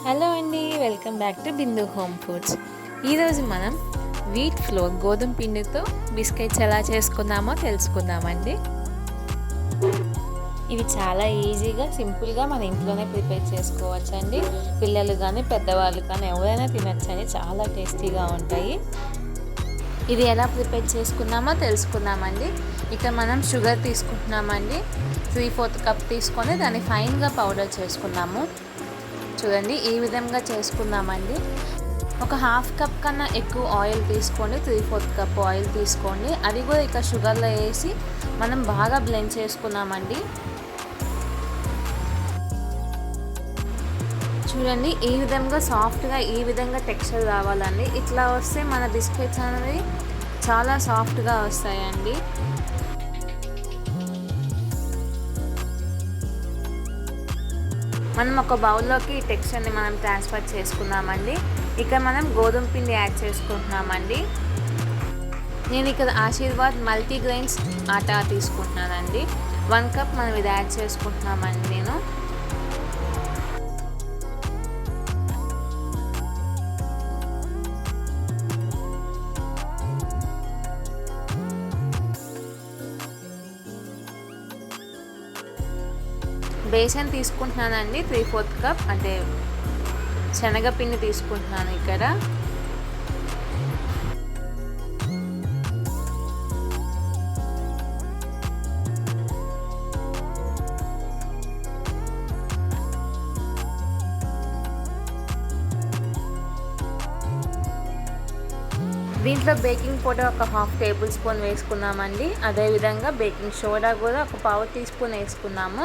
Hello అండి, welcome back to Bindu home foods. ఈరోజు మనం వీట్ ఫ్లోర్ గోధుమ పిండితో బిస్కెట్స్ ఎలా చేసుకుందామో తెలుసుకుందామండి. ఇవి చాలా ఈజీగా సింపుల్గా మన ఇంట్లోనే ప్రిపేర్ చేసుకోవచ్చండి. పిల్లలు కానీ పెద్దవాళ్ళు కానీ ఎవరైనా తినచ్చండి, చాలా టేస్టీగా ఉంటాయి. ఇది ఎలా ప్రిపేర్ చేసుకుందామో తెలుసుకుందామండి. ఇక మనం షుగర్ తీసుకుంటున్నామండి. 3/4 కప్ తీసుకొని దాన్ని ఫైన్గా పౌడర్ చేసుకున్నాము. చూడండి, ఈ విధంగా చేసుకుందామండి. ఒక 1/2 కప్ కన్నా ఎక్కువ ఆయిల్ తీసుకోండి. 3/4 కప్ ఆయిల్ తీసుకోండి. అది కూడా ఇక షుగర్లో వేసి మనం బాగా బ్లెండ్ చేసుకున్నామండి. చూడండి, ఈ విధంగా సాఫ్ట్గా ఈ విధంగా టెక్స్చర్ రావాలండి. ఇట్లా వస్తే మన బిస్కెట్స్ అనేవి చాలా సాఫ్ట్గా వస్తాయండి. మనం ఒక బౌల్లోకి ఈ టెక్స్చర్ని మనం ట్రాన్స్ఫర్ చేసుకుందామండి. ఇక మనం గోధుమ పిండి యాడ్ చేసుకుంటున్నామండి. నేను ఇక్కడ ఆశీర్వాద్ మల్టీగ్రెయిన్స్ ఆటా తీసుకుంటున్నానండి. 1 కప్ మనం ఇది యాడ్ చేసుకుంటున్నామండి. నేను బేసన్ తీసుకుంటున్నానండి. 3/4 కప్ అంటే శనగపిండి తీసుకుంటున్నాను ఇక్కడ. దీంట్లో బేకింగ్ పౌడర్ ఒక 1/2 టేబుల్ స్పూన్ వేసుకున్నామండి. అదేవిధంగా బేకింగ్ సోడా కూడా ఒక 1/4 టీ స్పూన్ వేసుకున్నాము.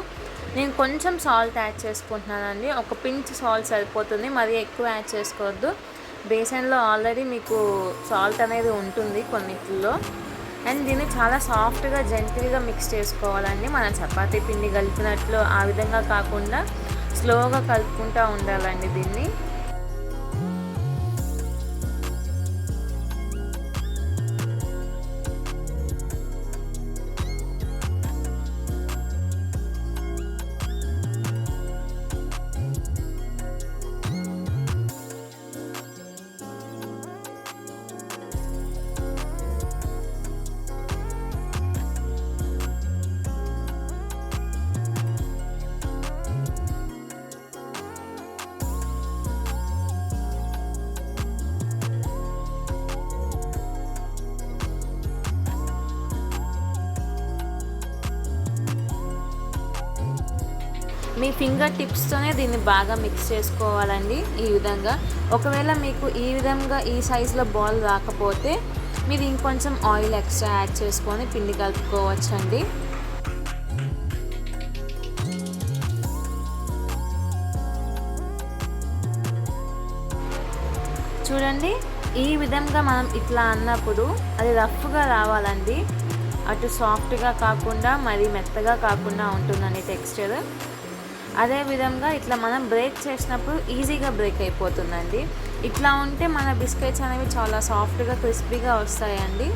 నేను కొంచెం సాల్ట్ యాడ్ చేసుకుంటున్నానండి. ఒక పించ్ సాల్ట్ సరిపోతుంది, మరీ ఎక్కువ యాడ్ చేసుకోవద్దు. బేసన్లో ఆల్రెడీ మీకు సాల్ట్ అనేది ఉంటుంది కొన్నిటిలో. అండ్ దీన్ని చాలా సాఫ్ట్గా జెంటిల్గా మిక్స్ చేసుకోవాలండి. మన చపాతీ పిండి కలిపినట్లు ఆ విధంగా కాకుండా స్లోగా కలుపుకుంటూ ఉండాలండి దీన్ని. మీ ఫింగర్ టిప్స్తోనే దీన్ని బాగా మిక్స్ చేసుకోవాలండి. ఈ విధంగా ఒకవేళ మీకు ఈ విధంగా ఈ సైజులో బాల్ రాకపోతే మీరు ఇంకొంచెం ఆయిల్ ఎక్స్ట్రా యాడ్ చేసుకొని పిండి కలుపుకోవచ్చండి. చూడండి, ఈ విధంగా మనం ఇట్లా అన్నప్పుడు అది రఫ్గా రావాలండి. అటు సాఫ్ట్గా కాకుండా మరి మెత్తగా కాకుండా ఉంటుందండి టెక్స్చర్. అదేవిధంగా ఇట్లా మనం బ్రేక్ చేసినప్పుడు ఈజీగా బ్రేక్ అయిపోతుందండి. ఇట్లా ఉంటే మన బిస్కెట్స్ అనేవి చాలా సాఫ్ట్గా క్రిస్పీగా వస్తాయండి.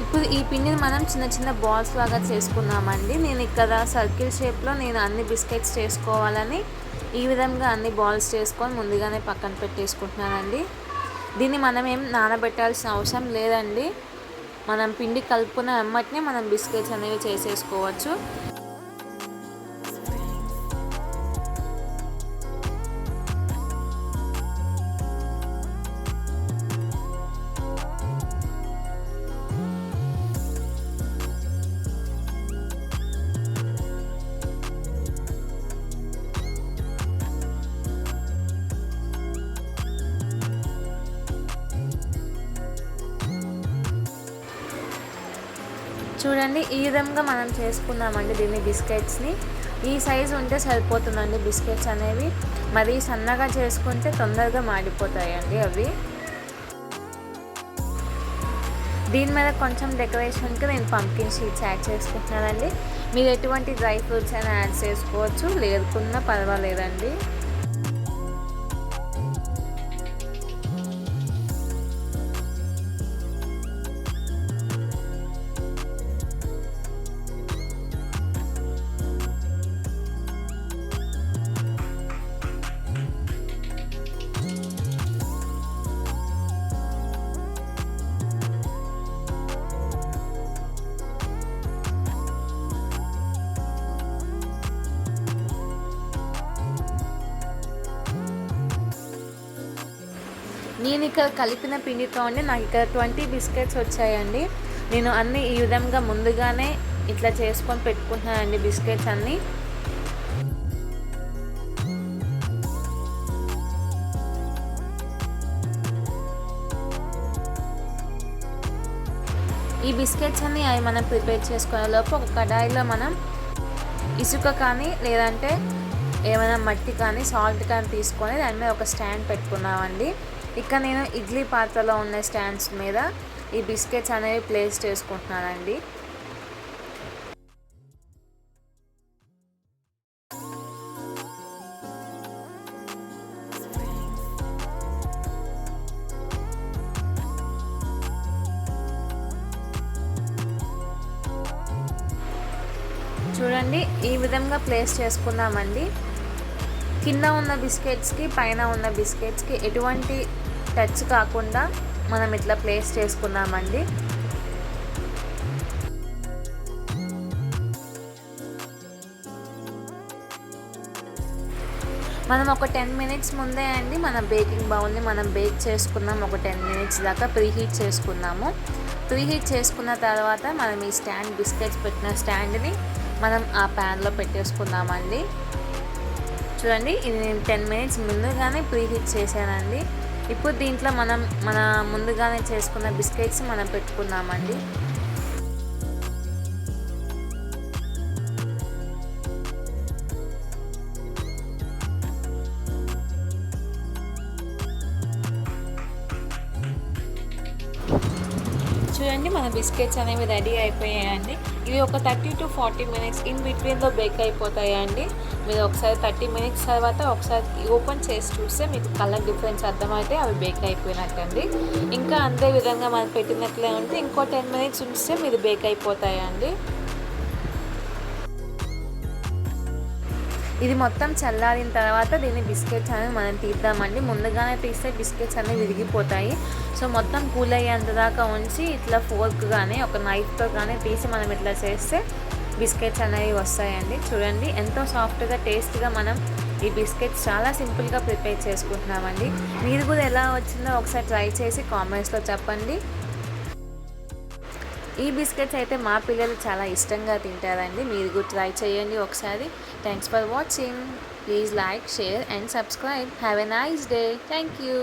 ఇప్పుడు ఈ పిండిని మనం చిన్న చిన్న బాల్స్ లాగా చేసుకున్నామండి. నేను ఇక్కడ సర్కిల్ షేప్లో నేను అన్ని బిస్కెట్స్ చేసుకోవాలని ఈ విధంగా అన్ని బాల్స్ చేసుకొని ముందుగానే పక్కన పెట్టేసుకుంటున్నానండి. దీన్ని మనం ఏం నానబెట్టాల్సిన అవసరం లేదండి. మనం పిండి కలుపుకున్న వెంటనే మనం బిస్కెట్స్ అనేవి చేసేసుకోవచ్చు. చూడండి, ఈ విధంగా మనం చేసుకున్నామండి దీన్ని బిస్కెట్స్ని. ఈ సైజు ఉంటే సరిపోతుందండి బిస్కెట్స్ అనేవి. మరీ సన్నగా చేసుకుంటే తొందరగా మాడిపోతాయండి అవి. దీని మీద కొంచెం డెకరేషన్కి నేను పంకిన్ షీట్స్ యాడ్ చేసుకుంటున్నానండి. మీరు ఎటువంటి డ్రై ఫ్రూట్స్ అయినా యాడ్ చేసుకోవచ్చు, లేకున్నా పర్వాలేదండి. నేను ఇక్కడ కలిపిన పిండితో అండి నాకు ఇక్కడ 20 బిస్కెట్స్ వచ్చాయండి. నేను అన్నీ ఈ విధంగా ముందుగానే ఇట్లా చేసుకొని పెట్టుకుంటున్నానండి బిస్కెట్స్ అన్నీ. ఈ బిస్కెట్స్ అన్నీ అవి మనం ప్రిపేర్ చేసుకునే లోపు ఒక కడాయిలో మనం ఇసుక కానీ లేదంటే ఏమైనా మట్టి కానీ సాల్ట్ కానీ తీసుకొని దాని మీద ఒక స్టాండ్ పెట్టుకున్నామండి. ఇక్కడ నేను ఇడ్లీ పాత్రలో ఉన్న స్టాండ్స్ మీద ఈ బిస్కెట్స్ అనేవి ప్లేస్ చేసుకుంటున్నానండి. చూడండి ఈ విధంగా ప్లేస్ చేసుకున్నామండి. కింద ఉన్న బిస్కెట్స్కి పైన ఉన్న బిస్కెట్స్కి ఎటువంటి టచ్ కాకుండా మనం ఇట్లా ప్లేస్ చేసుకున్నామండి. మనం ఒక 10 మినిట్స్ ముందే అండి మన బేకింగ్ బౌల్ని మనం బేక్ చేసుకున్నాం. ఒక 10 మినిట్స్ దాకా ప్రీహీట్ చేసుకున్నాము. ప్రీహీట్ చేసుకున్న తర్వాత మనం ఈ స్టాండ్ బిస్కెట్స్ పెట్టిన స్టాండ్ని మనం ఆ ప్యాన్లో పెట్టేసుకుందామండి. చూడండి ఇది నేను 10 మినిట్స్ ముందుగానే ప్రీహీట్ చేశానండి. ఇప్పుడు దీంట్లో మన ముందుగానే చేసుకున్న బిస్కెట్స్ మనం పెట్టుకుందామండి. చూడండి మన బిస్కెట్స్ అనేవి రెడీ అయిపోయాయండి. ఇవి ఒక 30 to 40 మినిట్స్ ఇన్ బిట్వీన్లో బేక్ అయిపోతాయండి. మీరు ఒకసారి 30 మినిట్స్ తర్వాత ఒకసారి ఓపెన్ చేసి చూస్తే మీకు కలర్ డిఫరెన్స్ అర్థమైతే అవి బేక్ అయిపోయినట్టండి. ఇంకా అంతే విధంగా మనం పెట్టినట్లే ఉంటే ఇంకో 10 మినిట్స్ ఉంచితే మీరు బేక్ అయిపోతాయండి. ఇది మొత్తం చల్లారిన తర్వాత దీన్ని బిస్కెట్స్ అనేవి మనం తీద్దామండి. ముందుగానే తీస్తే బిస్కెట్స్ అనేవి విరిగిపోతాయి. సో మొత్తం కూల్ అయ్యేంత దాకా ఉంచి ఇట్లా ఫోర్క్ కానీ ఒక నైఫ్తో కానీ తీసి మనం ఇట్లా చేస్తే బిస్కెట్స్ అనేవి వస్తాయండి. చూడండి ఎంతో సాఫ్ట్గా టేస్ట్గా మనం ఈ బిస్కెట్స్ చాలా సింపుల్గా ప్రిపేర్ చేసుకుంటున్నామండి. మీరు కూడా ఎలా వచ్చిందో ఒకసారి ట్రై చేసి కామెంట్స్లో చెప్పండి. ఈ బిస్కెట్స్ అయితే మా పిల్లలు చాలా ఇష్టంగా తింటారండి. మీరు కూడా ట్రై చేయండి ఒకసారి. Thanks for watching. Please like, share and subscribe. Have a nice day. Thank you.